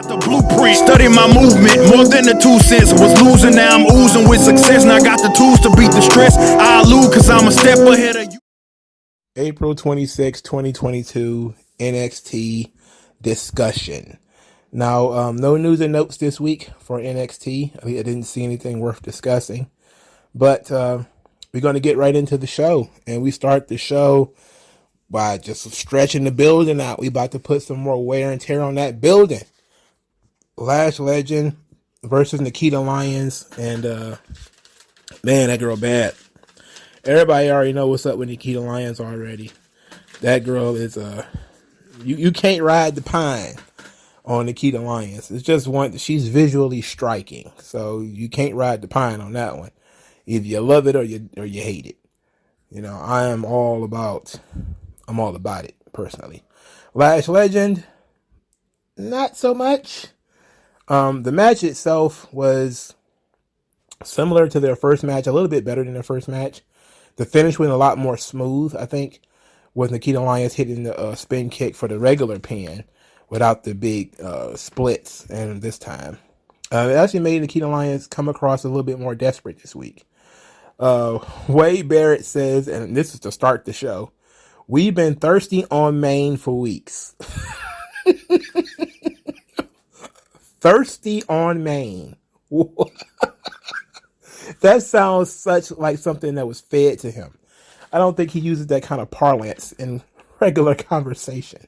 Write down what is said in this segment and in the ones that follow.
The blueprint, study my movement, more than the 2 cents. Was losing, now I'm oozing with success. Now I got the tools to beat the stress. I lose cause I'm a step ahead of you. April 26, 2022, NXT discussion. Now, no news and notes this week for NXT. I didn't see anything worth discussing. But we're going to get right into the show. And we start the show by just stretching the building out. We about to put some more wear and tear on that building. Lash Legend versus Nikita Lyons, and man, that girl bad. Everybody already know what's up with Nikita Lyons already. That girl is you can't ride the pine on Nikita Lyons. It's just one. She's visually striking, so you can't ride the pine on that one. Either you love it or you hate it. You know, I'm all about it personally. Lash Legend, not so much. The match itself was similar to their first match, a little bit better than their first match. The finish went a lot more smooth, I think, with Nikita Lyons hitting the spin kick for the regular pin without the big splits. And this time, it actually made Nikita Lyons come across a little bit more desperate this week. Wade Barrett says, and this is to start the show, "We've been thirsty on Maine for weeks." Thirsty on Maine. That sounds such like something that was fed to him. I don't think he uses that kind of parlance in regular conversation.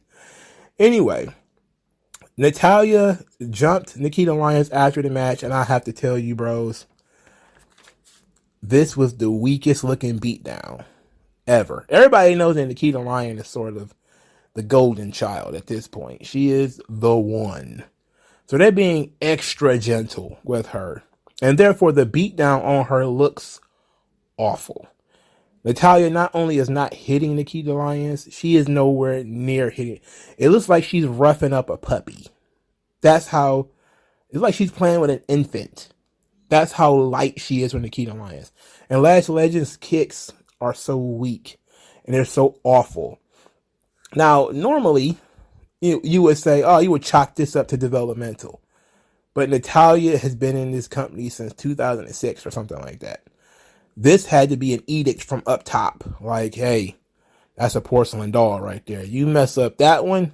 Anyway, Natalya jumped Nikita Lyons after the match, and I have to tell you, bros, this was the weakest looking beatdown ever. Everybody knows that Nikita Lyons is sort of the golden child at this point. She is the one. So they're being extra gentle with her. And therefore, the beatdown on her looks awful. Natalya not only is not hitting Nikita Lyons, she is nowhere near hitting. It looks like she's roughing up a puppy. It's like she's playing with an infant. That's how light she is with Nikita Lyons. And Lash Legend's kicks are so weak. And they're so awful. Now, normally, you would say, oh, you would chalk this up to developmental. But Natalya has been in this company since 2006 or something like that. This had to be an edict from up top. Like, hey, that's a porcelain doll right there. You mess up that one,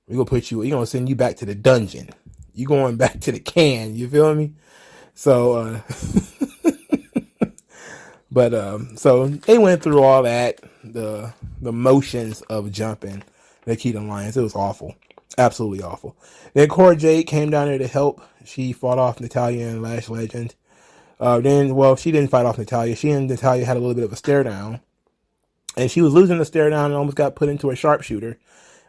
we're going to send you back to the dungeon. You going back to the can, you feel me? So, so they went through all that, the motions of jumping Nikita Lyons. It was awful. Absolutely awful. Then Cora Jade came down there to help. She fought off Natalya and Lash Legend. She didn't fight off Natalya. She and Natalya had a little bit of a stare down. And she was losing the stare down and almost got put into a sharpshooter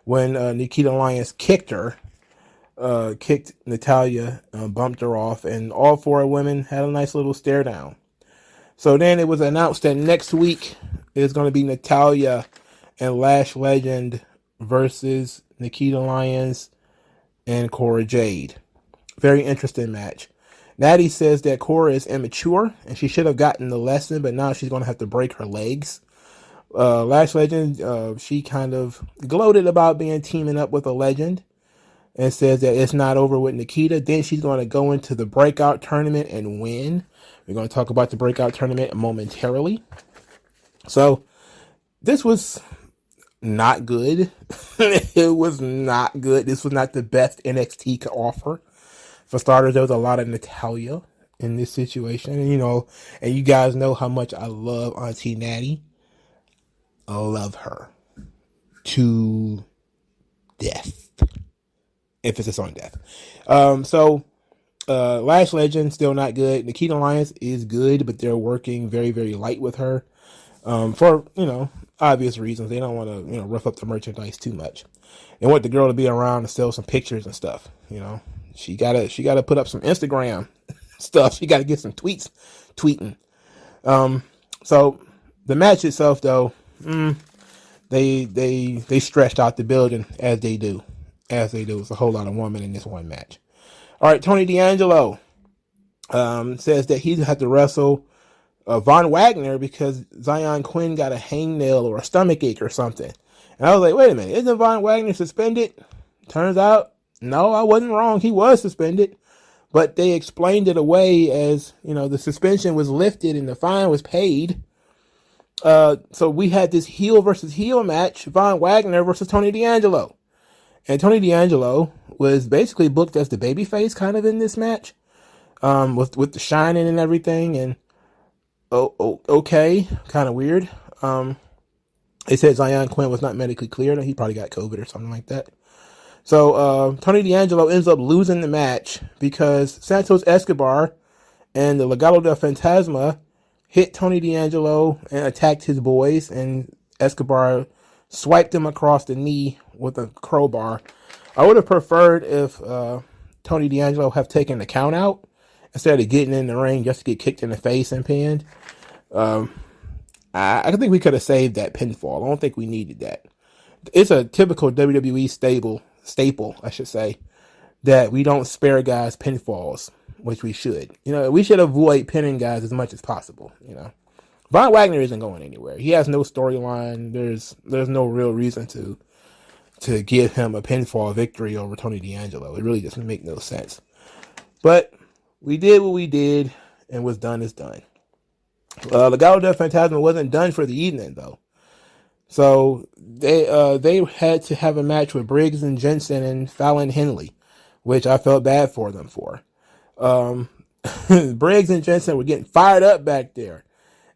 when Nikita Lyons kicked Natalya, bumped her off, and all four women had a nice little stare down. So then it was announced that next week is going to be Natalya and Lash Legend versus Nikita Lyons and Cora Jade. Very interesting match. Natty says that Cora is immature and she should have gotten the lesson, but now she's going to have to break her legs. Lash Legend, she kind of gloated about teaming up with a legend and says that it's not over with Nikita. Then she's going to go into the breakout tournament and win. We're going to talk about the breakout tournament momentarily. So this was not good. It was not good. This was not the best NXT could offer. For starters, there was a lot of Natalya in this situation. And, and you guys know how much I love Auntie Natty. I love her to death. Emphasis on death. Lash Legend, still not good. Nikita Lyons is good, but they're working very, very light with her. For, obvious reasons. They don't want to, rough up the merchandise too much. They want the girl to be around to sell some pictures and stuff. She gotta put up some Instagram stuff. She gotta get some tweeting. So the match itself, though, they stretched out the building as they do. It's a whole lot of women in this one match. All right, Tony D'Angelo says that he's had to wrestle Von Wagner because Zion Quinn got a hangnail or a stomach ache or something. And I was like, wait a minute, isn't Von Wagner suspended? Turns out No, I wasn't wrong. He was suspended, but they explained it away as, the suspension was lifted and the fine was paid. So we had this heel versus heel match, Wagner versus Tony D'Angelo. And Tony D'Angelo was basically booked as the babyface kind of in this match, with the shining and everything. And okay, kind of weird. They said Zion Quinn was not medically cleared. He probably got COVID or something like that. So Tony D'Angelo ends up losing the match because Santos Escobar and the Legado del Fantasma hit Tony D'Angelo and attacked his boys, and Escobar swiped him across the knee with a crowbar. I would have preferred if Tony D'Angelo have taken the count out instead of getting in the ring just to get kicked in the face and pinned. I think we could have saved that pinfall. I don't think we needed that. It's a typical WWE staple, I should say, that we don't spare guys pinfalls, which we should. We should avoid pinning guys as much as possible. Von Wagner isn't going anywhere. He has no storyline. There's no real reason to give him a pinfall victory over Tony D'Angelo. It really doesn't make no sense. But we did what we did, and what's done is done. Legado del Fantasma wasn't done for the evening, though. So they had to have a match with Briggs and Jensen and Fallon Henley, which I felt bad for them for. Briggs and Jensen were getting fired up back there.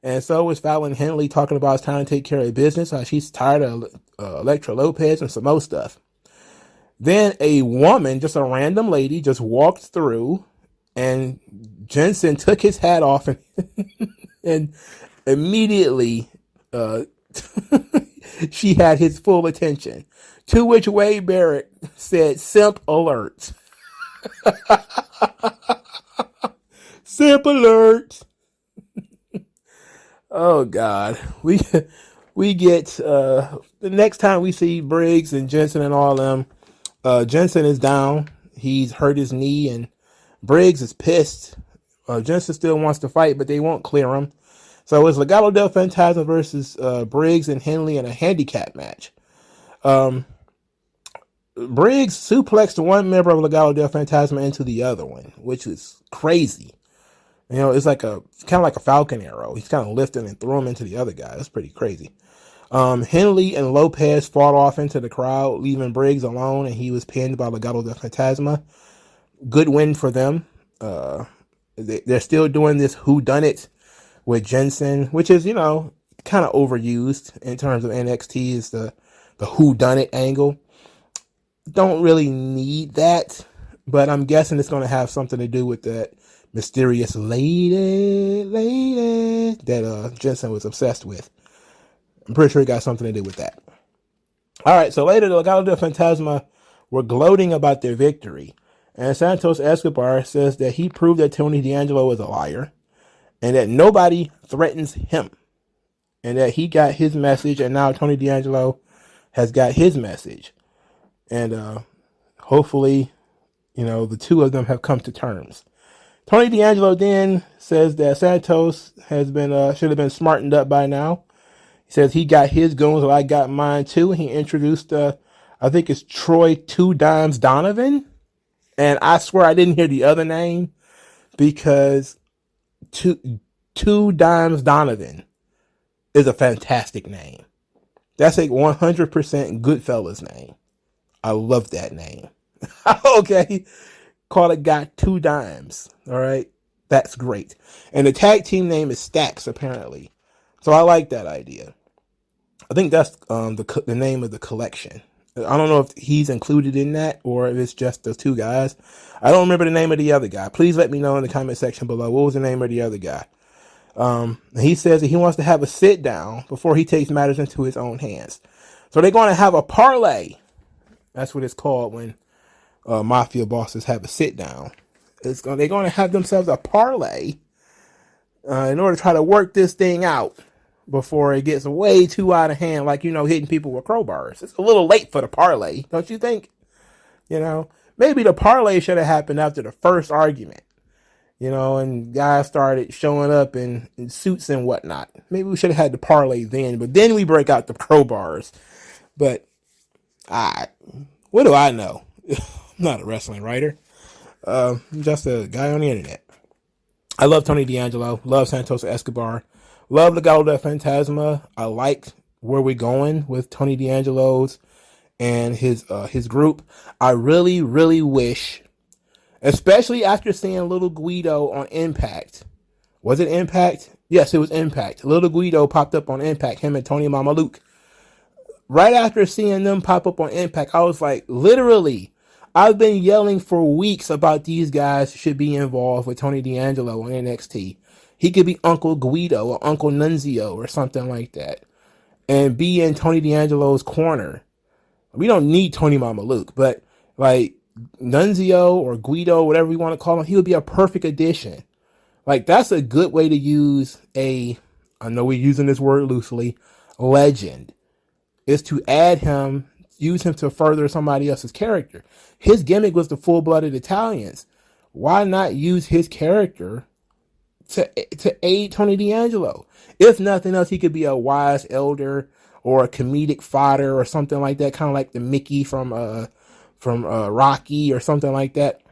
And so was Fallon Henley, talking about it's time to take care of business. How she's tired of Elektra Lopez and some more stuff. Then a woman, just a random lady, just walked through, and Jensen took his hat off and immediately she had his full attention. To which Wade Barrett said, "Simp alert." Simp alert. Oh God, we get the next time we see Briggs and Jensen and all them. Jensen is down. He's hurt his knee, and Briggs is pissed. Jensen still wants to fight, but they won't clear him. So it's Legado del Fantasma versus Briggs and Henley in a handicap match. Briggs suplexed one member of Legado del Fantasma into the other one, which is crazy. It's like kind of like a falcon arrow. He's kind of lifting and threw him into the other guy. That's pretty crazy. Henley and Lopez fought off into the crowd, leaving Briggs alone, and he was pinned by Legado del Fantasma. Good win for them. They're still doing this whodunit with Jensen, which is, kind of overused in terms of NXT, is the whodunit angle. Don't really need that, but I'm guessing it's going to have something to do with that mysterious lady that Jensen was obsessed with. I'm pretty sure it got something to do with that. All right, so later, the Legado del Fantasma were gloating about their victory, and Santos Escobar says that he proved that Tony D'Angelo was a liar, and that nobody threatens him, and that he got his message, and now Tony D'Angelo has got his message, and hopefully, the two of them have come to terms. Tony D'Angelo then says that Santos has been should have been smartened up by now. He says he got his goons, well, I got mine too. He introduced, I think it's Troy Two Dimes Donovan, and I swear I didn't hear the other name, because Two Dimes Donovan is a fantastic name. That's a 100% Goodfellas name. I love that name. Okay. Call it Got Two Dimes. All right. That's great. And the tag team name is Stacks, apparently. So I like that idea. I think that's the name of the collection. I don't know if he's included in that or if it's just the two guys. I don't remember the name of the other guy. Please let me know in the comment section below. What was the name of the other guy? He says that he wants to have a sit down before he takes matters into his own hands. So they're going to have a parlay. That's what it's called when mafia bosses have a sit down. They're going to have themselves a parlay in order to try to work this thing out before it gets way too out of hand, like, hitting people with crowbars. It's a little late for the parlay, don't you think? Maybe the parlay should have happened after the first argument, and guys started showing up in suits and whatnot. Maybe we should have had the parlay then, but then we break out the crowbars. But what do I know? not a wrestling writer. Just a guy on the internet. I love Tony D'Angelo. Love Santos Escobar. Love the Gallaudet Phantasma. I like where we're going with Tony D'Angelo's and his group. I really, really wish, especially after seeing Little Guido on Impact. Was it Impact? Yes, it was Impact. Little Guido popped up on Impact, him and Tony Mamaluke. Right after seeing them pop up on Impact, I was like, literally, I've been yelling for weeks about these guys should be involved with Tony D'Angelo on NXT. He could be Uncle Guido or Uncle Nunzio or something like that and be in Tony D'Angelo's corner. We don't need Tony Mamaluke, but like Nunzio or Guido, whatever we want to call him, he would be a perfect addition. Like, that's a good way to use I know we're using this word loosely, legend, is to add him, use him to further somebody else's character. His gimmick was the full-blooded Italians. Why not use his character to aid Tony D'Angelo? If nothing else, he could be a wise elder or a comedic fodder or something like that, kind of like the Mickey from Rocky or something like that.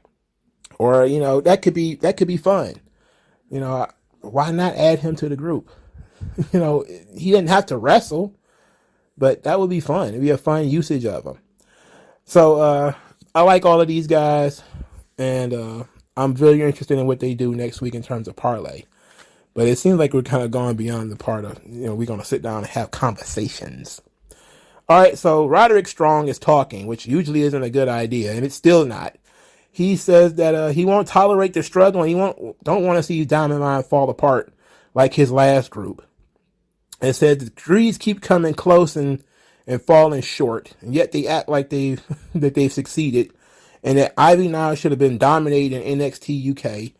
Or, that could be fun. Why not add him to the group? He didn't have to wrestle, but that would be fun. It'd be a fun usage of him. So, I like all of these guys, and I'm very interested in what they do next week in terms of parlay. But it seems like we're kind of going beyond the part of, we're going to sit down and have conversations. All right, so Roderick Strong is talking, which usually isn't a good idea, and it's still not. He says that he won't tolerate the struggle, and don't want to see Diamond Mine fall apart like his last group. It said the trees keep coming close and falling short, and yet they act like that they've succeeded, and that Ivy now should have been dominating NXT UK.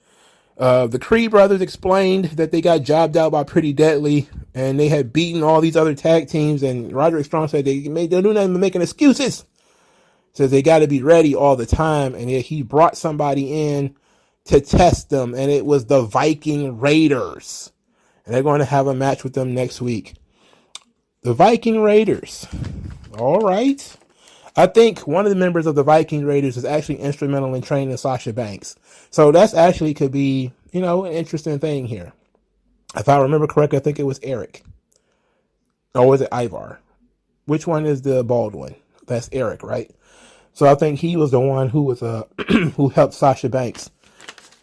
The Creed brothers explained that they got jobbed out by Pretty Deadly, and they had beaten all these other tag teams, and Roderick Strong said they'll do nothing but making excuses. Says they got to be ready all the time, and he brought somebody in to test them, and it was the Viking Raiders, and they're going to have a match with them next week. The Viking Raiders. All right. I think one of the members of the Viking Raiders is actually instrumental in training Sasha Banks. So that's actually could be, an interesting thing here. If I remember correctly, I think it was Eric. Or was it Ivar? Which one is the bald one? That's Eric, right? So I think he was the one who was who helped Sasha Banks,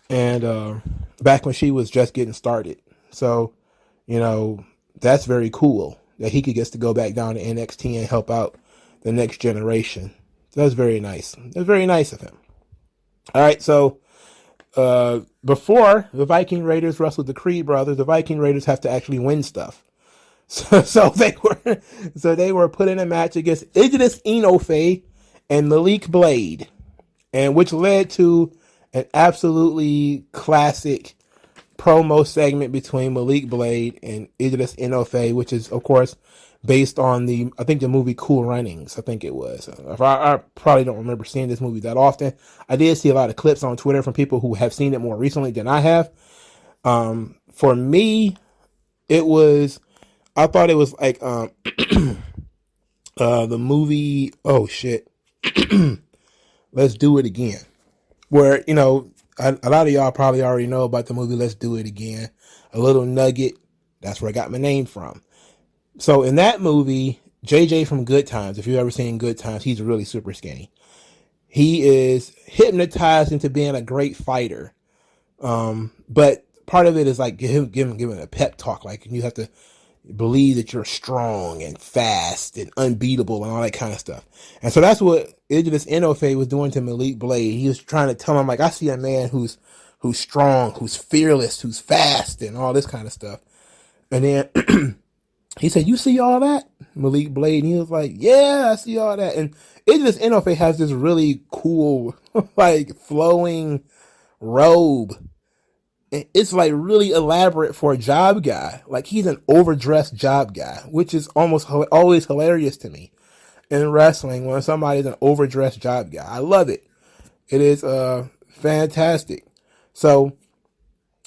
and back when she was just getting started. So, that's very cool that he could get to go back down to NXT and help out the next generation. So that's very nice. That's very nice of him. All right, so before the Viking Raiders wrestled the Creed brothers, the Viking Raiders have to actually win stuff. So they were put in a match against Idris Enofe and Malik Blade, and which led to an absolutely classic promo segment between Malik Blade and Idris Enofe, which is, of course, based on the movie Cool Runnings. I think it was. I probably don't remember seeing this movie that often. I did see a lot of clips on Twitter from people who have seen it more recently than I have. For me, I thought it was like the movie, oh shit, Let's Do It Again, where, a lot of y'all probably already know about the movie Let's Do It Again. A little nugget, that's where I got my name from. So in that movie, JJ from Good Times, if you've ever seen Good Times, he's really super skinny. He is hypnotized into being a great fighter. But part of it is like giving a pep talk. Like, you have to believe that you're strong and fast and unbeatable and all that kind of stuff. And so that's what Idris Enofe was doing to Malik Blade. He was trying to tell him, like, I see a man who's strong, who's fearless, who's fast, and all this kind of stuff. And then he said, you see all that? Malik Blade. And he was like, yeah, I see all that. And Idris Enofe has this really cool, like, flowing robe. It's like really elaborate for a job guy. Like, he's an overdressed job guy, which is almost always hilarious to me in wrestling when somebody's an overdressed job guy. I love it. It is fantastic. So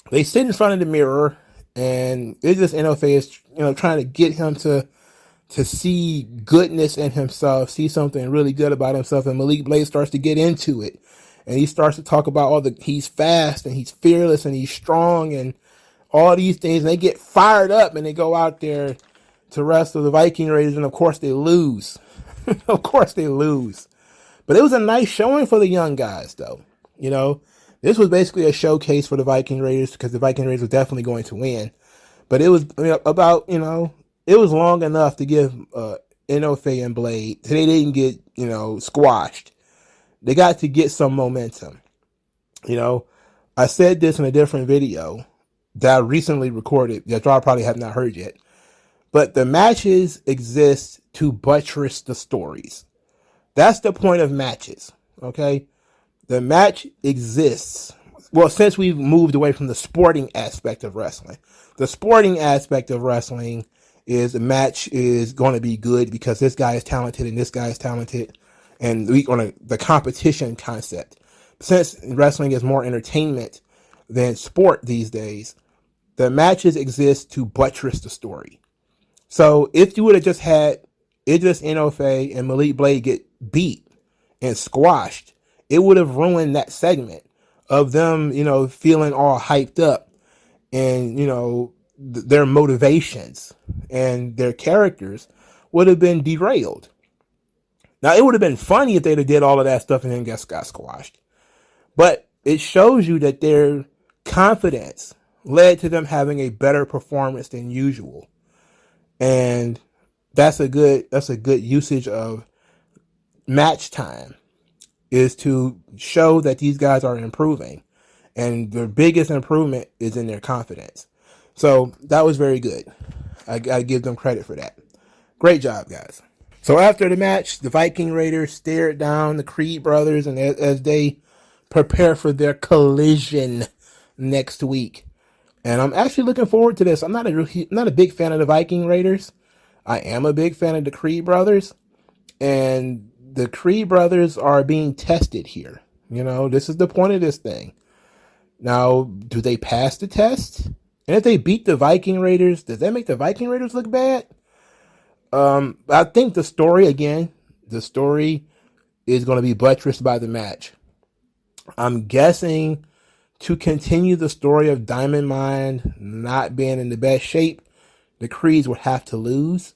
they sit in front of the mirror, and Idris Enofe is trying to get him to to see goodness in himself, see something really good about himself. And Malik Blade starts to get into it. And he starts to talk about he's fast and he's fearless and he's strong and all these things. And they get fired up and they go out there to wrestle the Viking Raiders. And of course they lose. Of course they lose. But it was a nice showing for the young guys though. You know, this was basically a showcase for the Viking Raiders because the Viking Raiders were definitely going to win. But it was it was long enough to give Inofe and Blade. They didn't get, squashed. They got to get some momentum. I said this in a different video that I recently recorded that y'all probably have not heard yet. But the matches exist to buttress the stories. That's the point of matches, okay? The match exists. Well, since we've moved away from the sporting aspect of wrestling. The sporting aspect of wrestling is the match is going to be good because this guy is talented and this guy is talented. And we on the competition concept. Since wrestling is more entertainment than sport these days, the matches exist to buttress the story. So if you would have just had Idris Inofe and Malik Blade get beat and squashed, it would have ruined that segment of them, feeling all hyped up and, their motivations and their characters would have been derailed. Now, it would have been funny if they'd have did all of that stuff and then got squashed. But it shows you that their confidence led to them having a better performance than usual. And that's a good usage of match time, is to show that these guys are improving. And their biggest improvement is in their confidence. So that was very good. I give them credit for that. Great job, guys. So after the match, the Viking Raiders stared down the Creed brothers and as they prepare for their collision next week. And I'm actually looking forward to this. I'm not a big fan of the Viking Raiders. I am a big fan of the Creed brothers. And the Creed brothers are being tested here. This is the point of this thing. Now, do they pass the test? And if they beat the Viking Raiders, does that make the Viking Raiders look bad? I think the story is going to be buttressed by the match. I'm guessing to continue the story of Diamond Mine not being in the best shape, the Creeds would have to lose.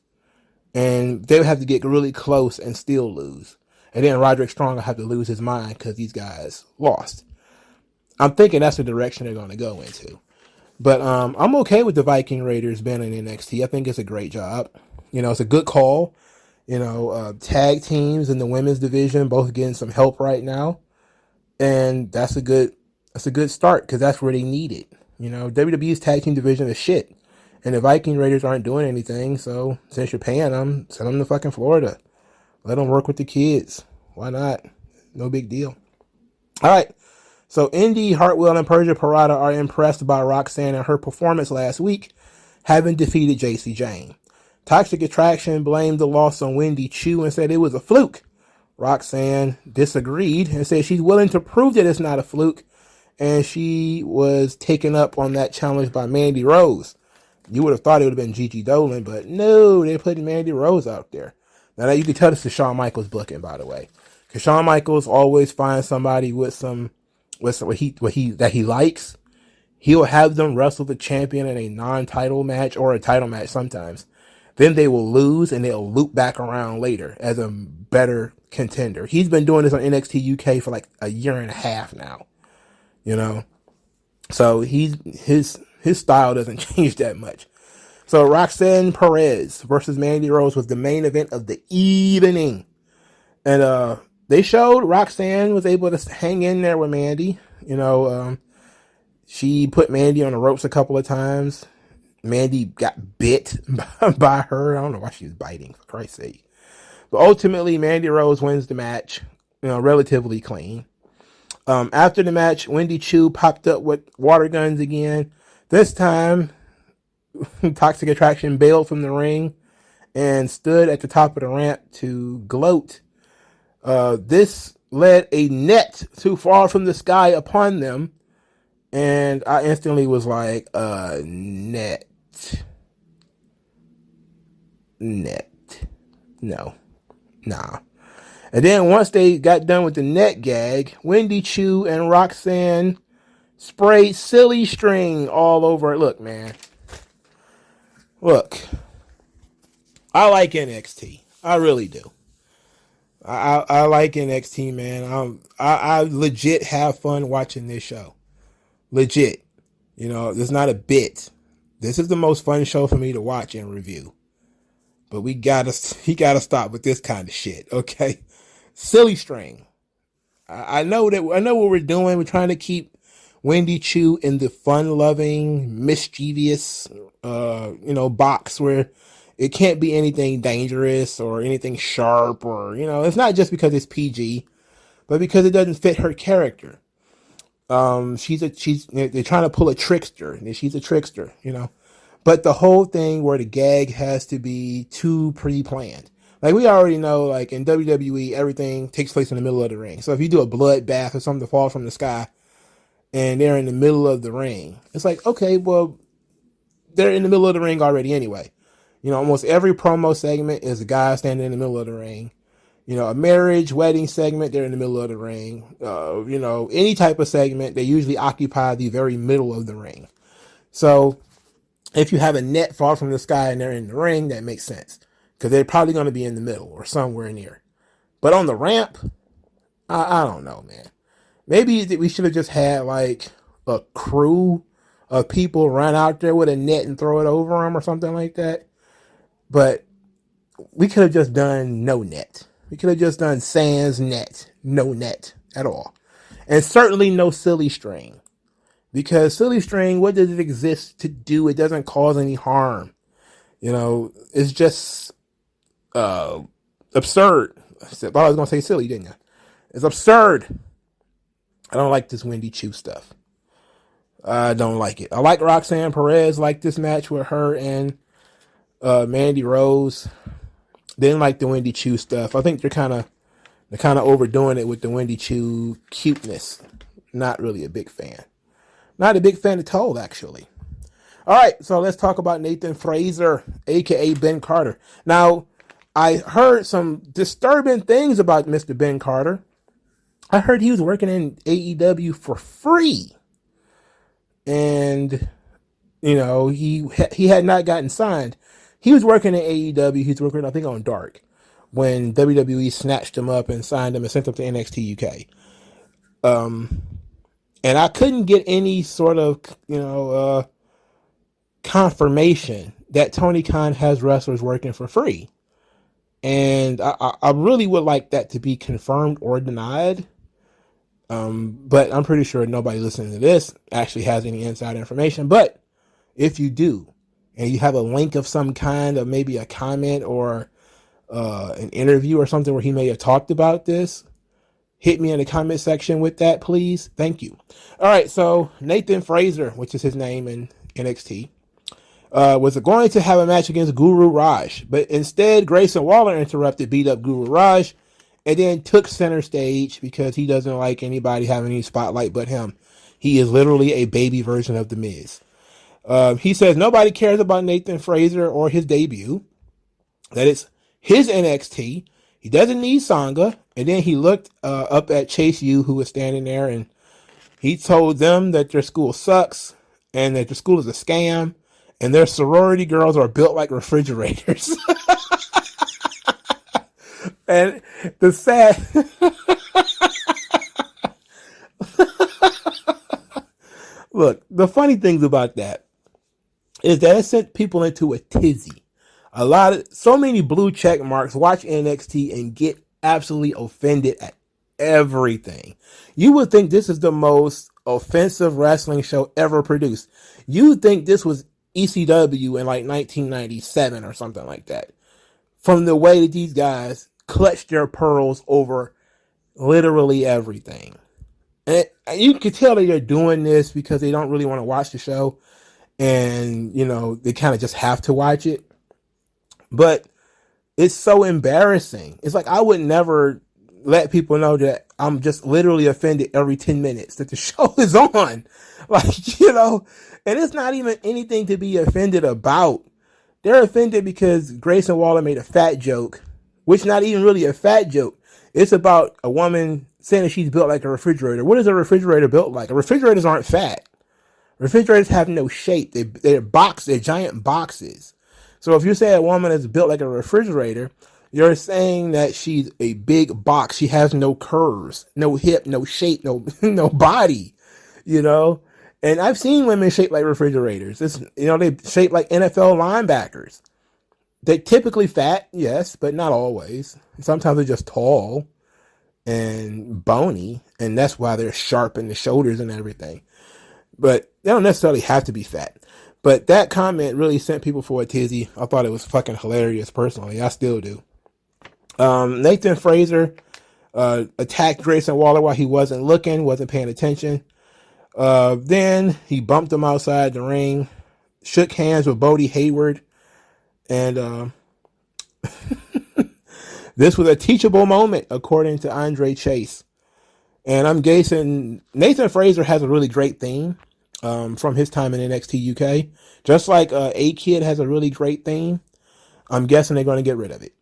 And they would have to get really close and still lose. And then Roderick Strong will have to lose his mind because these guys lost. I'm thinking that's the direction they're going to go into. But I'm okay with the Viking Raiders being in NXT. I think it's a great job. It's a good call. Tag teams in the women's division both getting some help right now. And that's a good start because that's where they need it. WWE's tag team division is shit. And the Viking Raiders aren't doing anything. So since you're paying them, send them to fucking Florida. Let them work with the kids. Why not? No big deal. All right. So Indy, Hartwell, and Persia Parada are impressed by Roxanne and her performance last week, having defeated Gacy Jane. Toxic Attraction blamed the loss on Wendy Chu and said it was a fluke. Roxanne disagreed and said she's willing to prove that it's not a fluke, and she was taken up on that challenge by Mandy Rose. You would have thought it would have been Gigi Dolan, but no, they're putting Mandy Rose out there. Now you can tell this is Shawn Michaels booking, by the way, because Shawn Michaels always finds somebody with what he likes. He'll have them wrestle the champion in a non-title match or a title match sometimes. Then they will lose and they'll loop back around later as a better contender. He's been doing this on NXT UK for like a year and a half now. So his style doesn't change that much. So Roxanne Perez versus Mandy Rose was the main event of the evening. And they showed Roxanne was able to hang in there with Mandy. She put Mandy on the ropes a couple of times. Mandy got bit by her. I don't know why she was biting, for Christ's sake. But ultimately, Mandy Rose wins the match, relatively clean. After the match, Wendy Chu popped up with water guns again. This time, Toxic Attraction bailed from the ring and stood at the top of the ramp to gloat. This led a net to fall from the sky upon them. And I instantly was like, net. No. Nah. And then once they got done with the neck gag, Wendy Choo and Roxanne sprayed silly string all over it. Look, man. Look. I like NXT. I really do. I like NXT, man. I legit have fun watching this show. Legit. You know, it's not a bit. This is the most fun show for me to watch and review. But he gotta stop with this kind of shit, okay? Silly string. I know what we're doing. We're trying to keep Wendy Choo in the fun-loving, mischievous, box where it can't be anything dangerous or anything sharp or, it's not just because it's PG, but because it doesn't fit her character. They're trying to pull a trickster, and she's a trickster, But the whole thing where the gag has to be too pre-planned. Like, we already know, like, in WWE, everything takes place in the middle of the ring. So if you do a bloodbath or something that falls from the sky, and they're in the middle of the ring, it's like, okay, well, they're in the middle of the ring already anyway. Almost every promo segment is a guy standing in the middle of the ring. A marriage, wedding segment, they're in the middle of the ring. Any type of segment, they usually occupy the very middle of the ring. So if you have a net fall from the sky and they're in the ring, that makes sense. Because they're probably going to be in the middle or somewhere near. But on the ramp, I don't know, man. Maybe we should have just had like a crew of people run out there with a net and throw it over them or something like that. But we could have just done no net. We could have just done sans net, no net at all. And certainly no silly string. Because silly string, what does it exist to do? It doesn't cause any harm. It's just absurd. I was going to say silly, didn't you? It's absurd. I don't like this Wendy Choo stuff. I don't like it. I like Roxanne Perez, like this match with her and Mandy Rose. Didn't like the Wendy Choo stuff. I think they're kind of overdoing it with the Wendy Choo cuteness. Not really a big fan. Not a big fan at all, actually. All right, so let's talk about Nathan Fraser, a.k.a. Ben Carter. Now, I heard some disturbing things about Mr. Ben Carter. I heard he was working in AEW for free. And, he had not gotten signed. He was working at AEW. He was working, I think, on Dark when WWE snatched him up and signed him and sent him to NXT UK. And I couldn't get any sort of, confirmation that Tony Khan has wrestlers working for free. And I really would like that to be confirmed or denied. But I'm pretty sure nobody listening to this actually has any inside information. But if you do, and you have a link of some kind of maybe a comment or an interview or something where he may have talked about this, hit me in the comment section with that, please. Thank you. All right, so Nathan Fraser, which is his name in NXT, was going to have a match against Guru Raj, but instead Grayson Waller interrupted, beat up Guru Raj, and then took center stage because he doesn't like anybody having any spotlight but him. He is literally a baby version of The Miz. He says nobody cares about Nathan Fraser or his debut, that it's his NXT. He doesn't need Sangha. And then he looked up at Chase U, who was standing there, and he told them that their school sucks and that their school is a scam and their sorority girls are built like refrigerators. And the sad... Look, the funny things about that is that it sent people into a tizzy. So many blue check marks watch NXT and get absolutely offended at everything. You would think this is the most offensive wrestling show ever produced. You would think this was ECW in like 1997 or something like that. From the way that these guys clutch their pearls over literally everything. And you can tell that they're doing this because they don't really want to watch the show. And, they kind of just have to watch it. But it's so embarrassing. It's like I would never let people know that I'm just literally offended every 10 minutes that the show is on. And it's not even anything to be offended about. They're offended because Grayson Waller made a fat joke which not even really a fat joke. It's about a woman saying that she's built like a refrigerator. What is a refrigerator built like? Refrigerators aren't fat. Refrigerators have no shape. They're giant boxes. So if you say a woman is built like a refrigerator, you're saying that she's a big box. She has no curves, no hip, no shape, no body, you know? And I've seen women shaped like refrigerators. They shape like NFL linebackers. They're typically fat, yes, but not always. Sometimes they're just tall and bony, and that's why they're sharp in the shoulders and everything. But they don't necessarily have to be fat. But that comment really sent people for a tizzy. I thought it was fucking hilarious personally. I still do. Nathan Fraser attacked Grayson Waller while he wasn't looking, wasn't paying attention. Then he bumped him outside the ring, shook hands with Bodie Hayward, and this was a teachable moment, according to Andre Chase. And I'm guessing Nathan Fraser has a really great theme from his time in NXT UK. Just like A-Kid has a really great theme. I'm guessing they're going to get rid of it.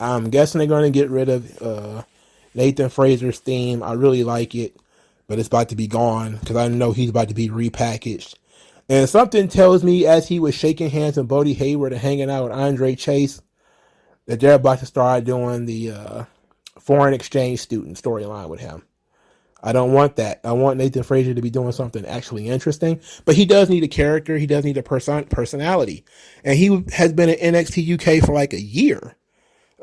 I'm guessing they're going to get rid of Nathan Fraser's theme. I really like it, but it's about to be gone because I know he's about to be repackaged. And something tells me as he was shaking hands with Bodie Hayward and hanging out with Andre Chase that they're about to start doing the foreign exchange student storyline with him. I don't want that. I want Nathan Fraser to be doing something actually interesting. But he does need a character. He does need a personality. And he has been at NXT UK for like a year.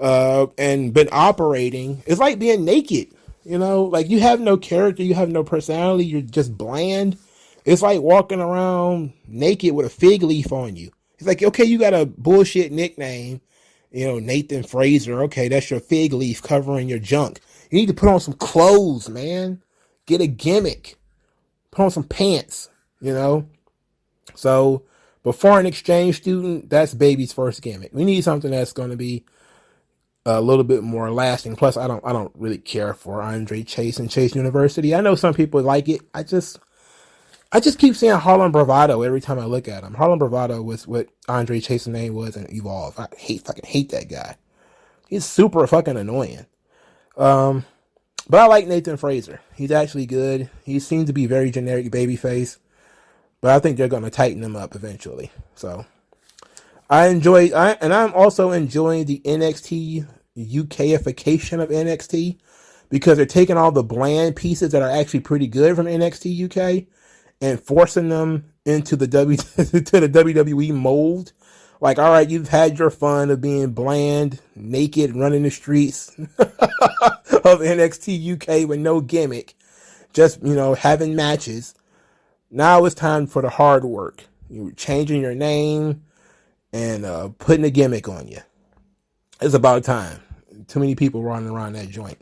And been operating. It's like being naked. Like you have no character. You have no personality. You're just bland. It's like walking around naked with a fig leaf on you. It's like, okay, you got a bullshit nickname. Nathan Fraser. Okay, that's your fig leaf covering your junk. You need to put on some clothes, man. Get a gimmick. Put on some pants, So, before an exchange student, that's baby's first gimmick. We need something that's going to be a little bit more lasting. Plus, I don't really care for Andre Chase and Chase University. I know some people like it. I just keep saying Harlem Bravado every time I look at him. Harlem Bravado was what Andre Chase's name was in Evolve. I fucking hate that guy. He's super fucking annoying. But I like Nathan Fraser. He's actually good. He seems to be very generic babyface. But I think they're going to tighten him up eventually. So, I'm also enjoying the NXT UKification of NXT. Because they're taking all the bland pieces that are actually pretty good from NXT UK and forcing them into the to the WWE mold. Like, all right, you've had your fun of being bland, naked, running the streets of NXT UK with no gimmick. Just, having matches. Now it's time for the hard work. You're changing your name and putting a gimmick on you. It's about time. Too many people running around that joint.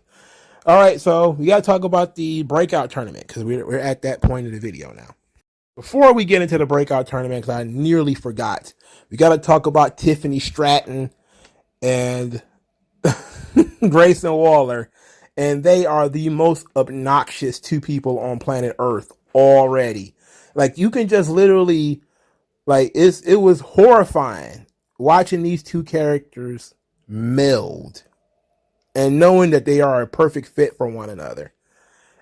All right, so we got to talk about the breakout tournament because we're at that point of the video now. Before we get into the breakout tournament, because I nearly forgot, we got to talk about Tiffany Stratton and Grayson Waller, and they are the most obnoxious two people on planet Earth already. Like, you can just literally, like, it was horrifying watching these two characters meld and knowing that they are a perfect fit for one another.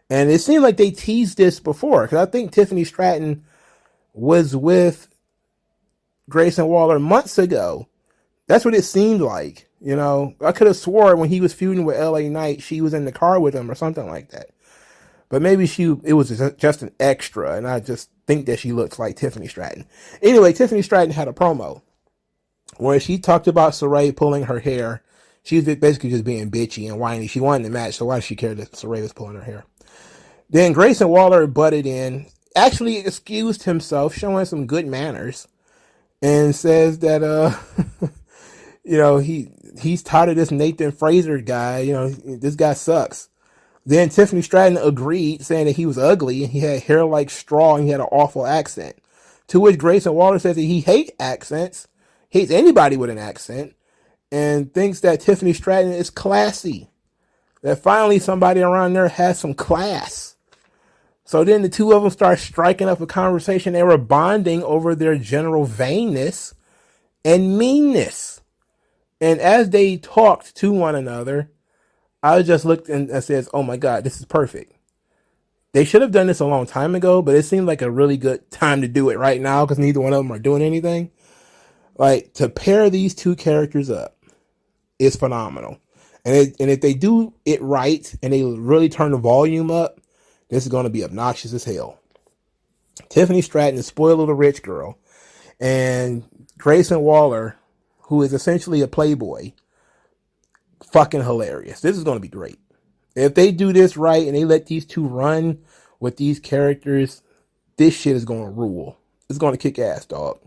And it seemed like they teased this before, because I think Tiffany Stratton was with Grayson Waller months ago. That's what it seemed like. I could have swore when he was feuding with LA Knight, she was in the car with him or something like that. But maybe it was just an extra, and I just think that she looks like Tiffany Stratton. Anyway, Tiffany Stratton had a promo where she talked about Saray pulling her hair. She was basically just being bitchy and whiny. She wanted the match, so why does she care that Saray was pulling her hair? Then Grayson Waller butted in, actually excused himself, showing some good manners, and says that, he's tired of this Nathan Fraser guy. This guy sucks. Then Tiffany Stratton agreed, saying that he was ugly and he had hair like straw and he had an awful accent. To which Grayson Waller says that he hates accents, hates anybody with an accent, and thinks that Tiffany Stratton is classy. That finally somebody around there has some class. So then the two of them start striking up a conversation. They were bonding over their general vainness and meanness. And as they talked to one another, I just looked and says, "Oh my God, this is perfect." They should have done this a long time ago, but it seemed like a really good time to do it right now because neither one of them are doing anything. Like, to pair these two characters up is phenomenal. And if they do it right and they really turn the volume up, this is going to be obnoxious as hell. Tiffany Stratton is spoiled little rich girl, and Grayson Waller, who is essentially a playboy, fucking hilarious. This is going to be great. If they do this right and they let these two run with these characters, this shit is going to rule. It's going to kick ass, dog.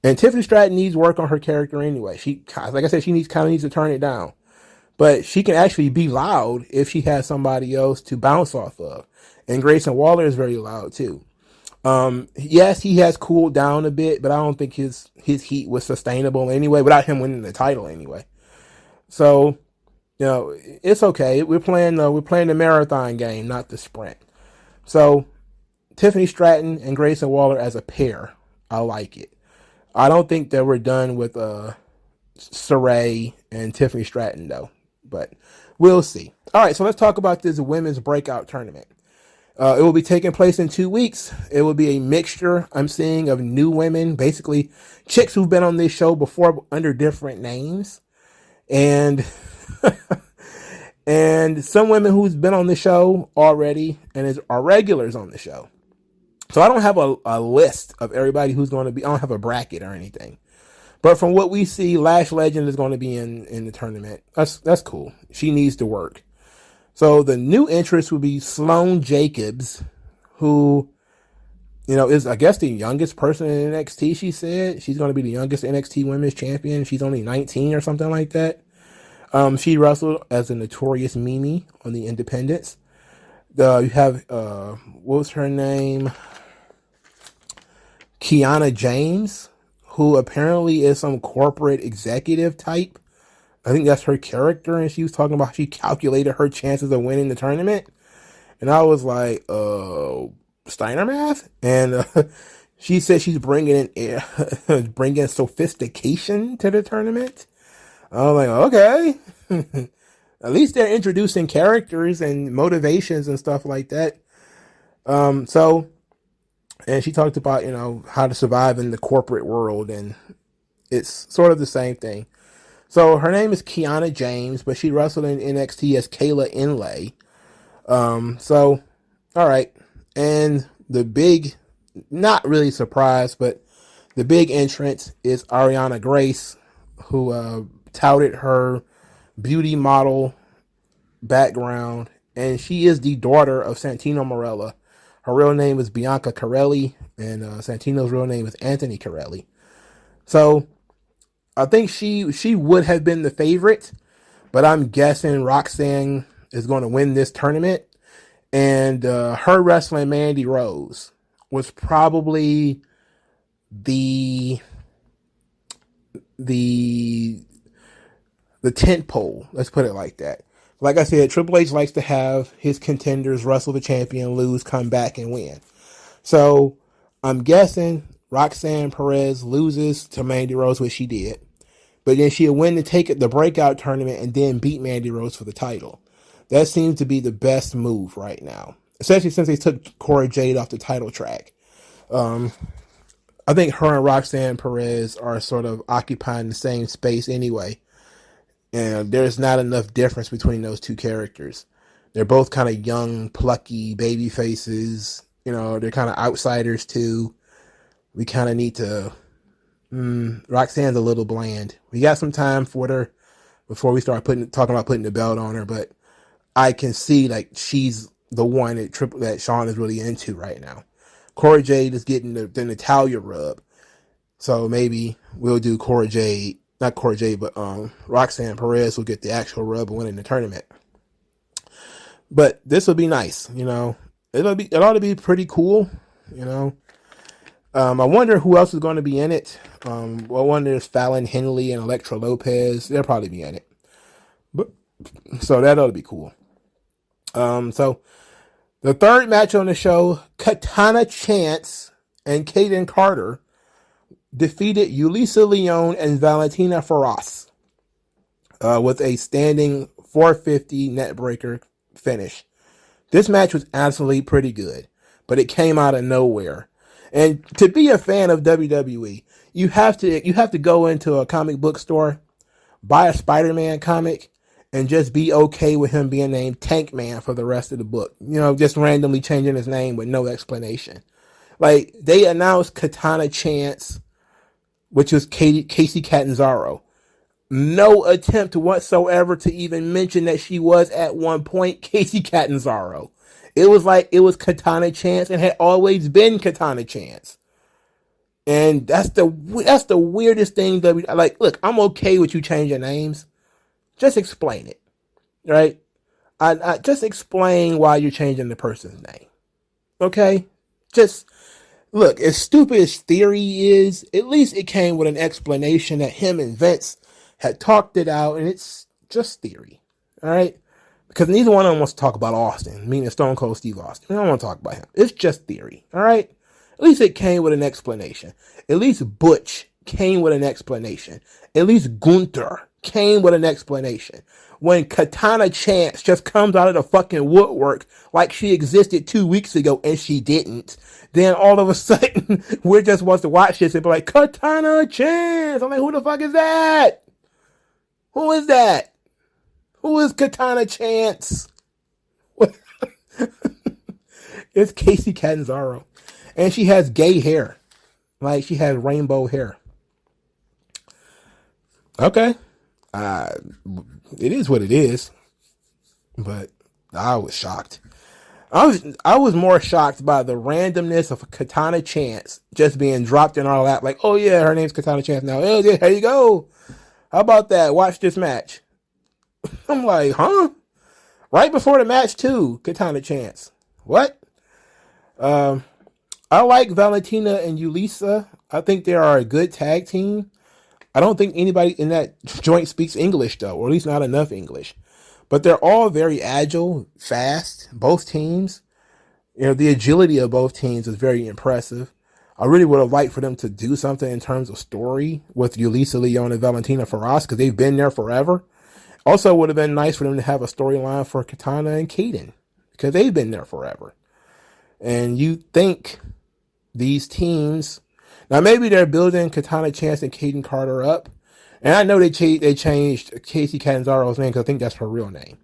And Tiffany Stratton needs work on her character anyway. She, like I said, she kind of needs to turn it down. But she can actually be loud if she has somebody else to bounce off of. And Grayson Waller is very loud too. Yes, he has cooled down a bit, but I don't think his heat was sustainable anyway without him winning the title anyway. So, it's okay. We're playing the marathon game, not the sprint. So, Tiffany Stratton and Grayson Waller as a pair, I like it. I don't think that we're done with Saray and Tiffany Stratton though, but we'll see. All right, so let's talk about this women's breakout tournament. It will be taking place in 2 weeks. It will be a mixture, I'm seeing, of new women, basically chicks who've been on this show before under different names, and and some women who's been on the show already and are regulars on the show. So I don't have a list of everybody who's going to be. I don't have a bracket or anything. But from what we see, Lash Legend is going to be in the tournament. That's cool. She needs to work. So the new interest would be Sloane Jacobs, who, is, I guess, the youngest person in NXT, she said. She's going to be the youngest NXT Women's Champion. She's only 19 or something like that. She wrestled as a Notorious Mimi on the Independents. You have, what was her name? Kaina James, who apparently is some corporate executive type. I think that's her character, and she was talking about she calculated her chances of winning the tournament. And I was like, Steiner math? And she said she's bringing sophistication to the tournament. I was like, okay. At least they're introducing characters and motivations and stuff like that. And she talked about, how to survive in the corporate world, and it's sort of the same thing. So her name is Kaina James, but she wrestled in NXT as Kayla Inlay. All right. And the big, not really surprised, but the big entrance is Ariana Grace, who touted her beauty model background, and she is the daughter of Santino Marella. Her real name is Bianca Corelli, and Santino's real name is Anthony Corelli. So I think she would have been the favorite, but I'm guessing Roxanne is going to win this tournament. And her wrestling Mandy Rose was probably the tent pole. Let's put it like that. Like I said, Triple H likes to have his contenders wrestle the champion, lose, come back, and win. So I'm guessing Roxanne Perez loses to Mandy Rose, which she did. But then she'll win the breakout tournament and then beat Mandy Rose for the title. That seems to be the best move right now, especially since they took Cora Jade off the title track. I think her and Roxanne Perez are sort of occupying the same space anyway. And there's not enough difference between those two characters. They're both kind of young, plucky baby faces. They're kind of outsiders too. We kind of need to... Roxanne's a little bland. We got some time for her before we start talking about putting the belt on her, but I can see like she's the one that Sean is really into right now. Cora Jade is getting the Natalia rub. So maybe we'll do not Cora Jade, but Roxanne Perez will get the actual rub of winning the tournament. But this will be nice, it ought to be pretty cool, I wonder who else is going to be in it. I wonder if Fallon Henley and Elektra Lopez, they'll probably be in it. So that ought to be cool. So the third match on the show, Katana Chance and Kaden Carter defeated Yulisa Leon and Valentina Feroz with a standing 450 neckbreaker finish. This match was absolutely pretty good, but it came out of nowhere. And to be a fan of WWE, you have to go into a comic book store, buy a Spider-Man comic, and just be okay with him being named Tank Man for the rest of the book. You know, just randomly changing his name with no explanation. Like, they announced Katana Chance, which was Kacy Catanzaro. No attempt whatsoever to even mention that she was at one point Kacy Catanzaro. It was like it was Katana Chance and had always been Katana Chance. And that's the weirdest thing that like, look, I'm okay with you changing names. Just explain it. Right? I just explain why you're changing the person's name. Okay? Just look, as stupid as Theory is, at least it came with an explanation that him and Vince had talked it out, and it's just Theory. All right? Because neither one of them wants to talk about Austin, meaning Stone Cold Steve Austin. I don't want to talk about him. It's just Theory. All right? At least it came with an explanation. At least Butch came with an explanation. At least Gunther came with an explanation. When Katana Chance just comes out of the fucking woodwork like she existed 2 weeks ago and she didn't, then all of a sudden we're just wants to watch this and be like, Katana Chance! I'm like, who the fuck is that? Who is that? Who is Katana Chance? It's Kacy Catanzaro. And she has gay hair. Like, she has rainbow hair. Okay. It is what it is. But I was shocked. I was more shocked by the randomness of Katana Chance just being dropped in our lap. Like, oh yeah, her name's Katana Chance now. Oh yeah, here you go. How about that? Watch this match. I'm like, huh? Right before the match too, Katana Chance. What? I like Valentina and Yulisa. I think they are a good tag team. I don't think anybody in that joint speaks English though, or at least not enough English. But they're all very agile, fast, both teams. You know, the agility of both teams is very impressive. I really would have liked for them to do something in terms of story with Yulisa Leon and Valentina Feroz, because they've been there forever. Also, would have been nice for them to have a storyline for Katana and Kaden, because they've been there forever. And you think these teams, now maybe they're building Katana Chance and Kaden Carter up. And I know they changed Kacy Catanzaro's name because I think that's her real name.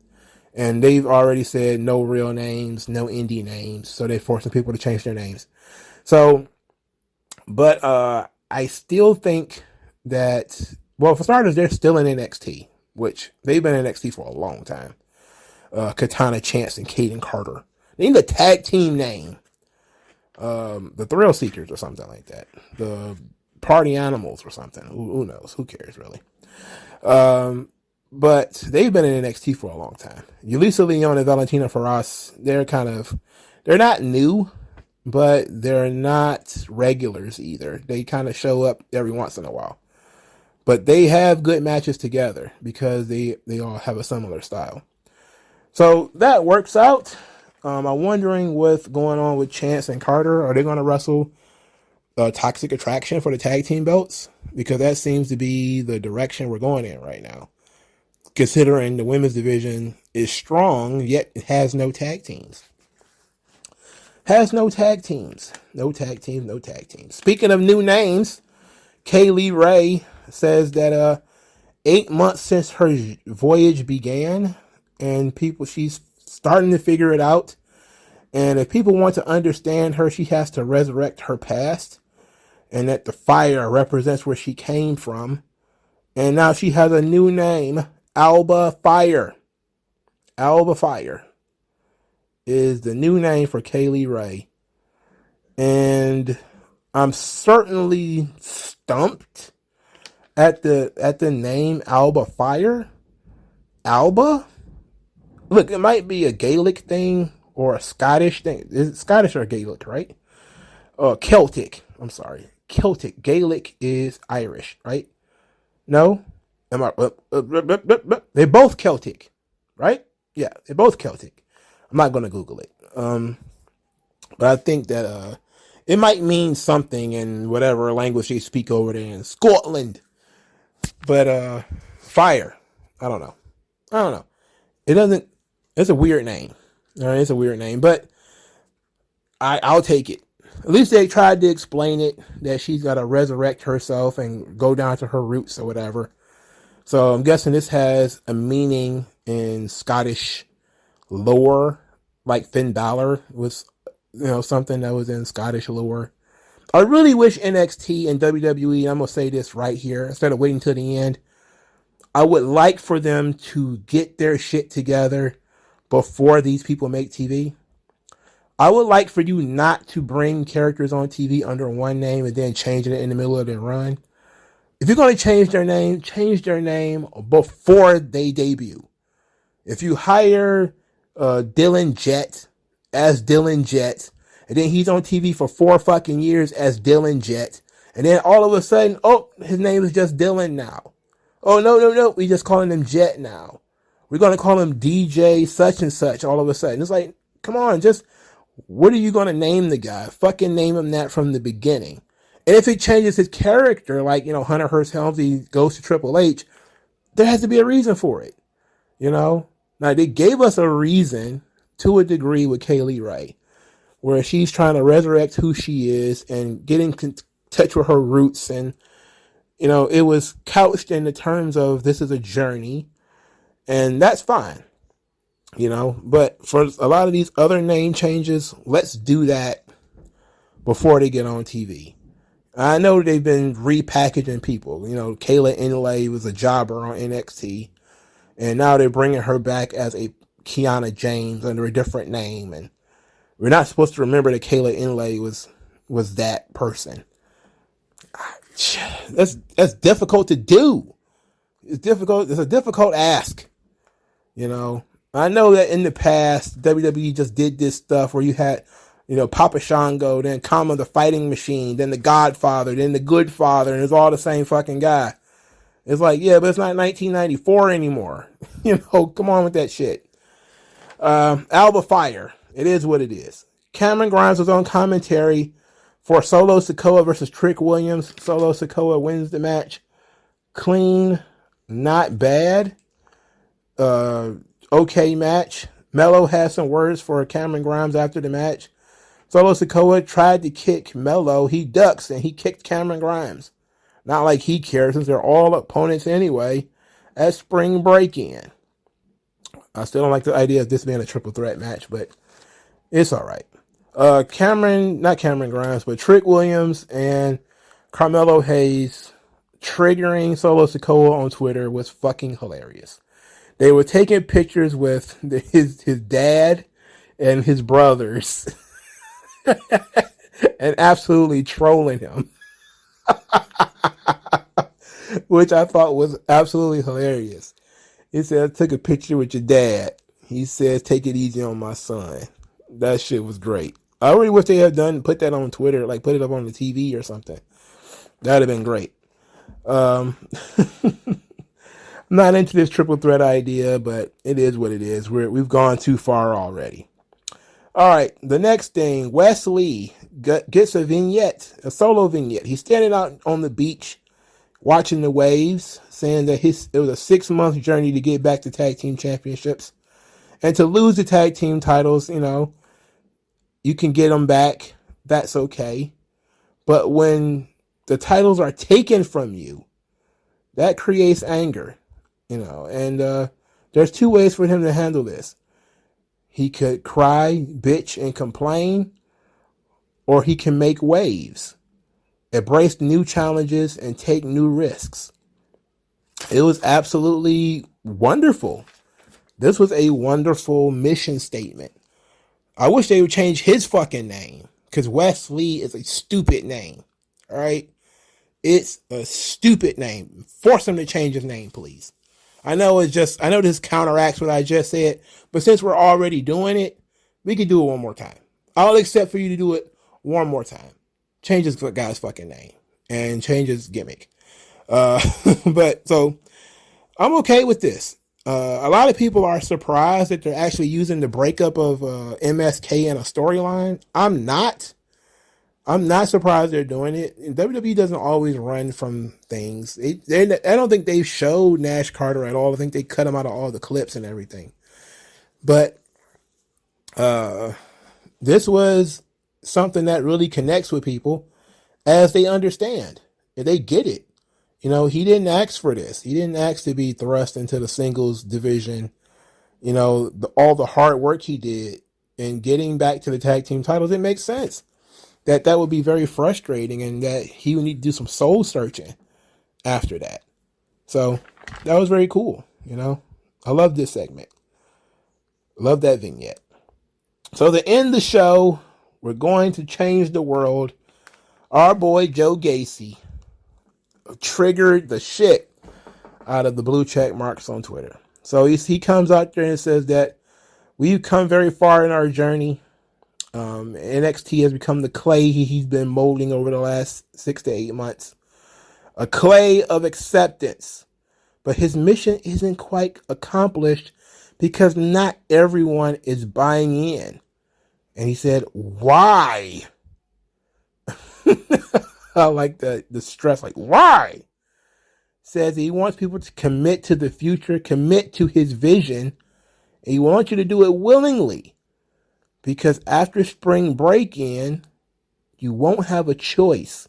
And they've already said no real names, no indie names. So they're forcing people to change their names. So, but I still think that, well, for starters, they're still in NXT, which they've been in NXT for a long time. Katana Chance and Kaden Carter. They need a tag team name. The Thrill Seekers or something like that. The Party Animals or something. Who knows? Who cares, really? But they've been in NXT for a long time. Yulisa Leon and Valentina Feroz, they're not new, but they're not regulars either. They kind of show up every once in a while. But they have good matches together because they all have a similar style. So that works out. I'm wondering what's going on with Chance and Carter. Are they going to wrestle Toxic Attraction for the tag team belts? Because that seems to be the direction we're going in right now. Considering the women's division is strong, yet it has no tag teams. No tag teams. Speaking of new names, Kaylee Ray says that 8 months since her voyage began, and she's starting to figure it out. And if people want to understand her, she has to resurrect her past. And that the fire represents where she came from. And now she has a new name, Alba Fire. Alba Fire is the new name for Kaylee Ray. And I'm certainly stumped at the name Alba Fire. Alba? Look, it might be a Gaelic thing or a Scottish thing. Is it Scottish or Gaelic, right? Celtic. I'm sorry. Celtic. Gaelic is Irish, right? No? Am I? They're both Celtic, right? Yeah, they're both Celtic. I'm not going to Google it. But I think that It might mean something in whatever language they speak over there in Scotland. But fire. I don't know. It doesn't. It's a weird name. All right, it's a weird name, but I'll take it. At least they tried to explain it, that she's got to resurrect herself and go down to her roots or whatever. So I'm guessing this has a meaning in Scottish lore, like Finn Balor was, something that was in Scottish lore. I really wish NXT and WWE, I'm going to say this right here, instead of waiting till the end, I would like for them to get their shit together before these people make TV. I would like for you not to bring characters on TV under one name and then change it in the middle of their run. If you're going to change their name before they debut. If you hire Dylan Jett as Dylan Jett, and then he's on TV for 4 fucking years as Dylan Jett, and then all of a sudden, his name is just Dylan now. Oh, no, we just calling him Jett now. We're going to call him DJ such and such all of a sudden. It's like, come on, what are you going to name the guy? Fucking name him that from the beginning. And if it changes his character, like, Hunter Hearst Helmsley goes to Triple H, there has to be a reason for it. Now they gave us a reason to a degree with Kaylee Ray, where she's trying to resurrect who she is and get in touch with her roots. And, it was couched in the terms of this is a journey, and that's fine. But for a lot of these other name changes, let's do that before they get on TV. I know they've been repackaging people. Kayla Inlay was a jobber on NXT, and now they're bringing her back as a Kaina James under a different name. And we're not supposed to remember that Kayla Inlay was that person. That's difficult to do. It's difficult. It's a difficult ask. I know that in the past, WWE just did this stuff where you had, Papa Shango, then Kama the Fighting Machine, then the Godfather, then the Good Father, and it's all the same fucking guy. It's like, yeah, but it's not 1994 anymore. Come on with that shit. Alba Fire. It is what it is. Cameron Grimes was on commentary for Solo Sikoa versus Trick Williams. Solo Sikoa wins the match. Clean, not bad. Okay match. Mello has some words for Cameron Grimes after the match. Solo Sikoa tried to kick Mello. He ducks and he kicked Cameron Grimes. Not like he cares, since they're all opponents anyway at Spring Break-In. I still don't like the idea of this being a triple threat match, but it's all right. Not Cameron Grimes, but Trick Williams and Carmelo Hayes triggering Solo Sikoa on Twitter was fucking hilarious. They were taking pictures with his dad and his brothers and absolutely trolling him, which I thought was absolutely hilarious. He said, I took a picture with your dad. He says, take it easy on my son. That shit was great. I really wish they had put that on Twitter, like put it up on the TV or something. That'd have been great. I'm not into this triple threat idea, but it is what it is. We've gone too far already. All right, the next thing, Wes Lee gets a solo vignette. He's standing out on the beach watching the waves, saying that it was a 6-month journey to get back to tag team championships. And to lose the tag team titles, you can get them back. That's okay. But when the titles are taken from you, that creates anger. And there's 2 ways for him to handle this. He could cry, bitch, and complain, or he can make waves, embrace new challenges, and take new risks. It was absolutely wonderful. This was a wonderful mission statement. I wish they would change his fucking name, because Wes Lee is a stupid name. All right? It's a stupid name. Force him to change his name, please. I know this counteracts what I just said, but since we're already doing it, we can do it one more time. I'll accept for you to do it one more time. Change this guy's fucking name and change his gimmick. But so I'm okay with this. A lot of people are surprised that they're actually using the breakup of MSK in a storyline. I'm not. I'm not surprised they're doing it. WWE doesn't always run from things. I don't think they've showed Nash Carter at all. I think they cut him out of all the clips and everything. But this was something that really connects with people as they understand. If they get it. You know, he didn't ask for this. He didn't ask to be thrust into the singles division. You know, all the hard work he did in getting back to the tag team titles, it makes sense that would be very frustrating and that he would need to do some soul searching after that. So that was very cool. You know, I love this segment. Love that vignette. So to end the show, we're going to change the world. Our boy Joe Gacy triggered the shit out of the blue check marks on Twitter. So he comes out there and says that we've come very far in our journey. NXT has become the clay he's been molding over the last 6 to 8 months. A clay of acceptance. But his mission isn't quite accomplished because not everyone is buying in. And he said, why? I like the stress, like, why? Says he wants people to commit to the future, commit to his vision. And he wants you to do it willingly. Because after spring break-in, you won't have a choice.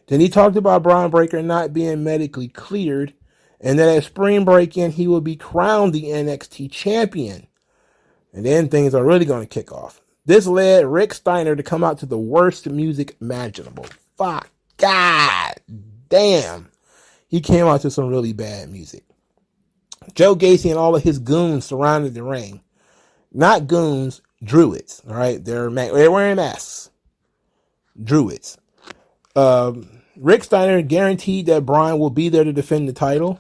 Then he talked about Bron Breakker not being medically cleared. And that at spring break-in, he will be crowned the NXT champion. And then things are really going to kick off. This led Rick Steiner to come out to the worst music imaginable. Fuck. God damn. He came out to some really bad music. Joe Gacy and all of his goons surrounded the ring. Not goons, druids. All right, they're wearing masks. Druids. Rick Steiner guaranteed that Bron will be there to defend the title.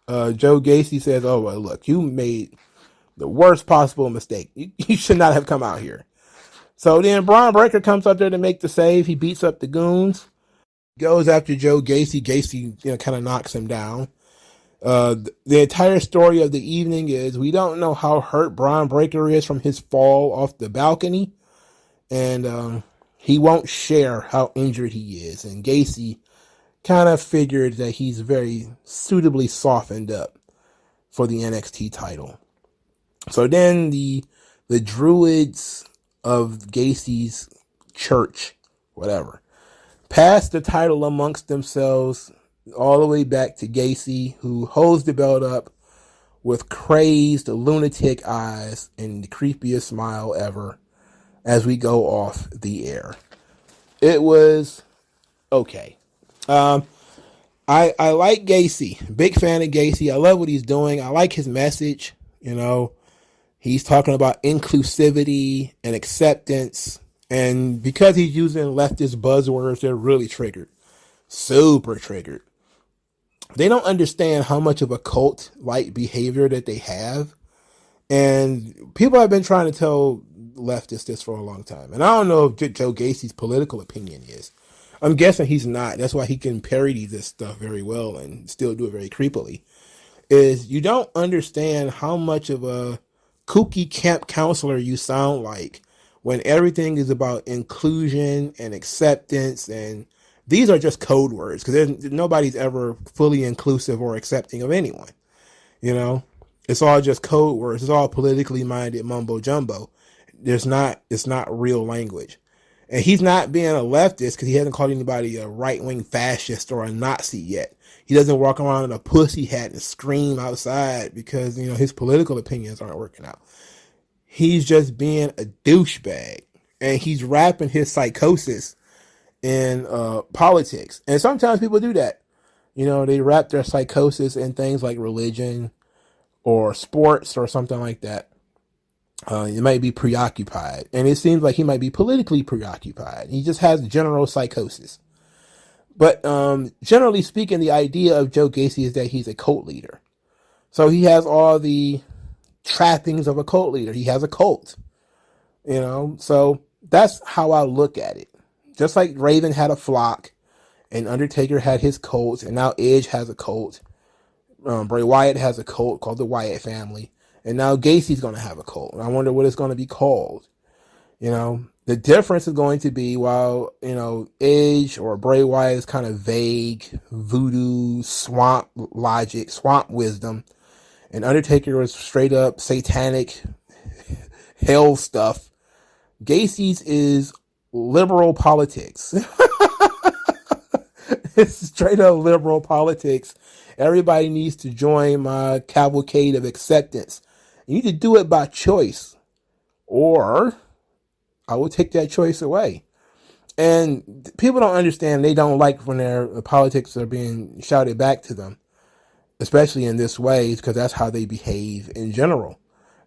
Joe Gacy says, "Oh well, look, you made the worst possible mistake. You should not have come out here." So then Bron Breakker comes out there to make the save. He beats up the goons. Goes after Joe Gacy. Gacy, kind of knocks him down. The entire story of the evening is we don't know how hurt Bron Breakker is from his fall off the balcony. And he won't share how injured he is. And Gacy kind of figured that he's very suitably softened up for the NXT title. So then the druids of Gacy's church, whatever, pass the title amongst themselves all the way back to Gacy, who holds the belt up with crazed lunatic eyes and the creepiest smile ever as we go off the air. It was okay. I like Gacy. Big fan of Gacy. I love what he's doing. I like his message. He's talking about inclusivity and acceptance. And because he's using leftist buzzwords, they're really triggered. Super triggered. They don't understand how much of a cult-like behavior that they have. And people have been trying to tell leftists this for a long time. And I don't know if Joe Gacy's political opinion is. I'm guessing he's not. That's why he can parody this stuff very well and still do it very creepily. Is you don't understand how much of a kooky camp counselor you sound like when everything is about inclusion and acceptance, and these are just code words because nobody's ever fully inclusive or accepting of anyone. It's all just code words. It's all politically minded mumbo jumbo. It's not real language. And he's not being a leftist because he hasn't called anybody a right-wing fascist or a Nazi yet. He doesn't walk around in a pussy hat and scream outside because, his political opinions aren't working out. He's just being a douchebag. And he's wrapping his psychosis in politics. And sometimes people do that. They wrap their psychosis in things like religion or sports or something like that. He might be preoccupied. And it seems like he might be politically preoccupied. He just has general psychosis. But generally speaking, the idea of Joe Gacy is that he's a cult leader. So he has all the trappings of a cult leader. He has a cult. So that's how I look at it. Just like Raven had a flock and Undertaker had his cult, and now Edge has a cult. Bray Wyatt has a cult called the Wyatt family. And now Gacy's going to have a cult. And I wonder what it's going to be called. The difference is going to be while, Edge or Bray Wyatt is kind of vague, voodoo, swamp logic, swamp wisdom, and Undertaker was straight up satanic hell stuff. Gacy's is liberal politics. It's straight up liberal politics. Everybody needs to join my cavalcade of acceptance. You need to do it by choice, or I will take that choice away. And people don't understand. They don't like when their politics are being shouted back to them, especially in this way, because that's how they behave in general.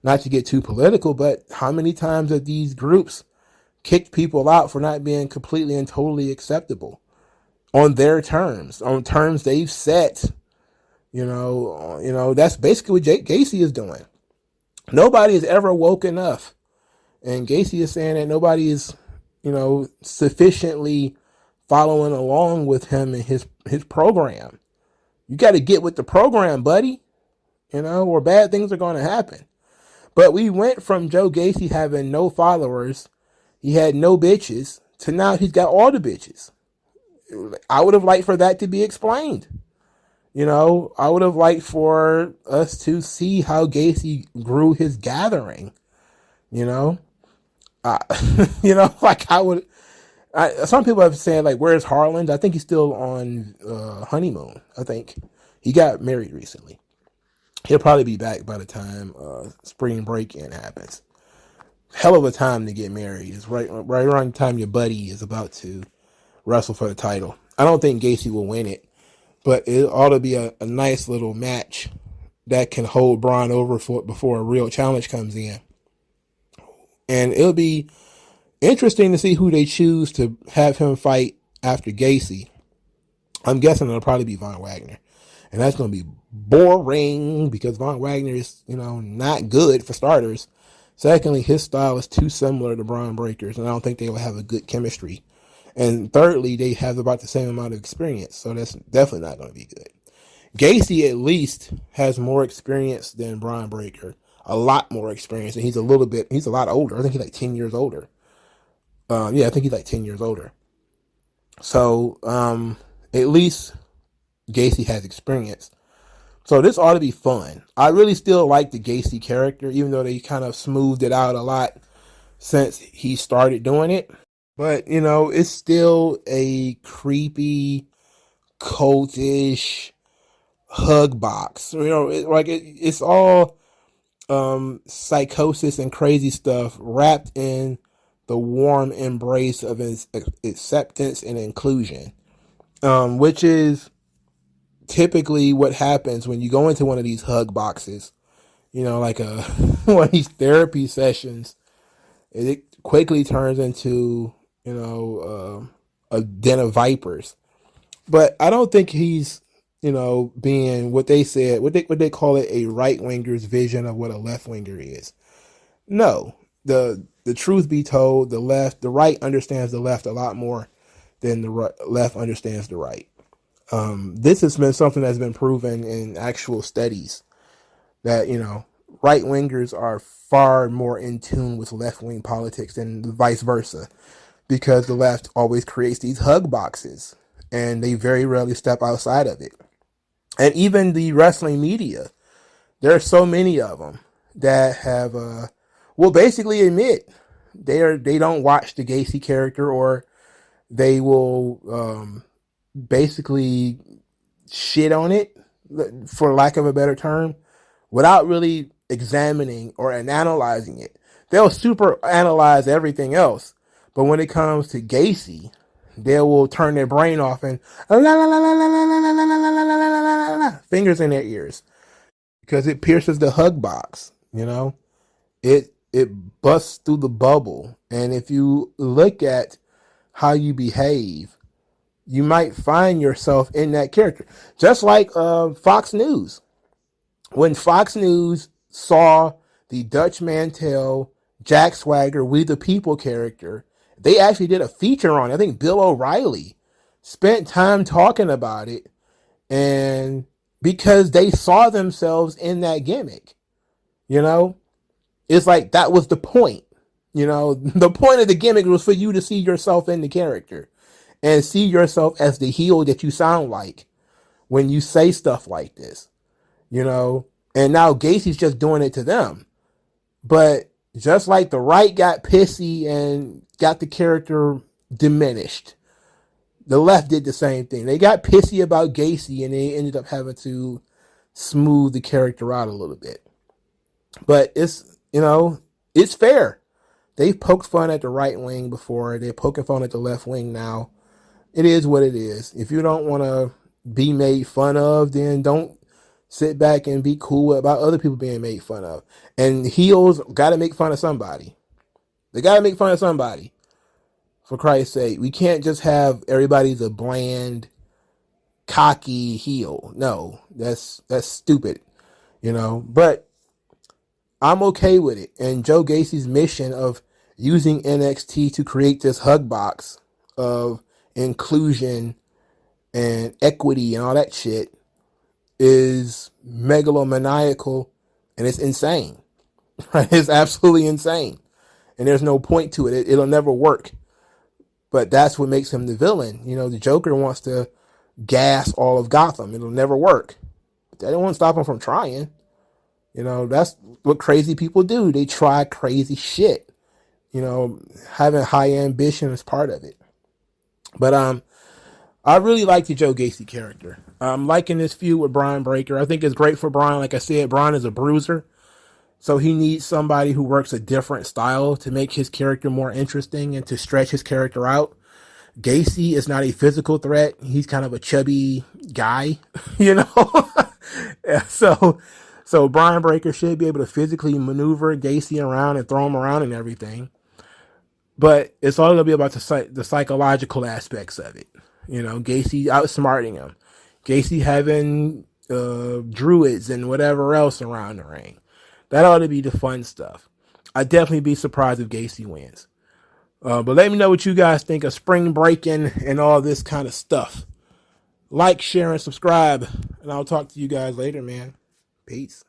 Not to get too political, but how many times have these groups kicked people out for not being completely and totally acceptable on their terms, on terms they've set? That's basically what Gacy is doing. Nobody is ever woke enough. And Gacy is saying that nobody is, sufficiently following along with him and his program. You got to get with the program, buddy, or bad things are going to happen. But we went from Joe Gacy having no followers, he had no bitches, to now he's got all the bitches. I would have liked for that to be explained. I would have liked for us to see how Gacy grew his gathering. Some people have said, like, where's Harland? I think he's still on honeymoon. I think he got married recently. He'll probably be back by the time spring break-in happens. Hell of a time to get married. It's right around the time your buddy is about to wrestle for the title. I don't think Gacy will win it, but it ought to be a nice little match that can hold Bron over before a real challenge comes in. And it'll be interesting to see who they choose to have him fight after Gacy. I'm guessing it'll probably be Von Wagner. And that's going to be boring because Von Wagner is, not good for starters. Secondly, his style is too similar to Bron Breakker's, and I don't think they will have a good chemistry. And thirdly, they have about the same amount of experience, so that's definitely not going to be good. Gacy at least has more experience than Bron Breakker. A lot more experience, and he's a lot older. I think he's like 10 years older. I think he's like 10 years older. So, at least Gacy has experience. So this ought to be fun. I really still like the Gacy character, even though they kind of smoothed it out a lot since he started doing it. But, it's still a creepy, cultish hug box. It's all psychosis and crazy stuff wrapped in the warm embrace of his acceptance and inclusion, which is typically what happens when you go into one of these hug boxes, like one of these therapy sessions. It quickly turns into, a den of vipers. But I don't think he's, being what they call it, a right winger's vision of what a left winger is. No, the truth be told, the right understands the left a lot more than the left understands the right. This has been something that's been proven in actual studies that, right wingers are far more in tune with left wing politics than vice versa, because the left always creates these hug boxes and they very rarely step outside of it. And even the wrestling media, there are so many of them that have, basically admit they don't watch the Gacy character, or they will, basically shit on it, for lack of a better term, without really examining or analyzing it. They'll super analyze everything else, but when it comes to Gacy, they will turn their brain off and fingers in their ears, because it pierces the hug box. It busts through the bubble, and if you look at how you behave, you might find yourself in that character. Just like Fox News. When Fox News saw the Dutch Mantel, Jack Swagger, We the People character, they actually did a feature on it. I think Bill O'Reilly spent time talking about it, and because they saw themselves in that gimmick. It's like that was the point. You know, the point of the gimmick was for you to see yourself in the character and see yourself as the heel that you sound like when you say stuff like this, you know. And now Gacy's just doing it to them. But just like the right got pissy and got the character diminished, the left did the same thing. They got pissy about Gacy and they ended up having to smooth the character out a little bit. But it's, you know, it's fair. They've poked fun at the right wing before. They're poking fun at the left wing now. It is what it is. If you don't want to be made fun of, then don't sit back and be cool about other people being made fun of. And heels got to make fun of somebody. They got to make fun of somebody. For Christ's sake, we can't just have everybody's a bland, cocky heel. No, that's stupid, you know. But I'm okay with it. And Joe Gacy's mission of using NXT to create this hug box of inclusion and equity and all that shit is megalomaniacal, and it's insane. Right? It's absolutely insane. And there's no point to it. It'll never work. But that's what makes him the villain. You know, the Joker wants to gas all of Gotham. It'll never work. But that won't stop him from trying. You know, that's what crazy people do. They try crazy shit. You know, having high ambition is part of it. But I really like the Joe Gacy character. I'm liking this feud with Bron Breakker. I think it's great for Bron. Like I said, Bron is a bruiser. So he needs somebody who works a different style to make his character more interesting and to stretch his character out. Gacy is not a physical threat. He's kind of a chubby guy, you know? So Bron Breakker should be able to physically maneuver Gacy around and throw him around and everything. But it's all going to be about the psychological aspects of it. You know, Gacy outsmarting him. Gacy having druids and whatever else around the ring. That ought to be the fun stuff. I'd definitely be surprised if Gacy wins. But let me know what you guys think of spring breaking and all this kind of stuff. Like, share, and subscribe. And I'll talk to you guys later, man. Peace.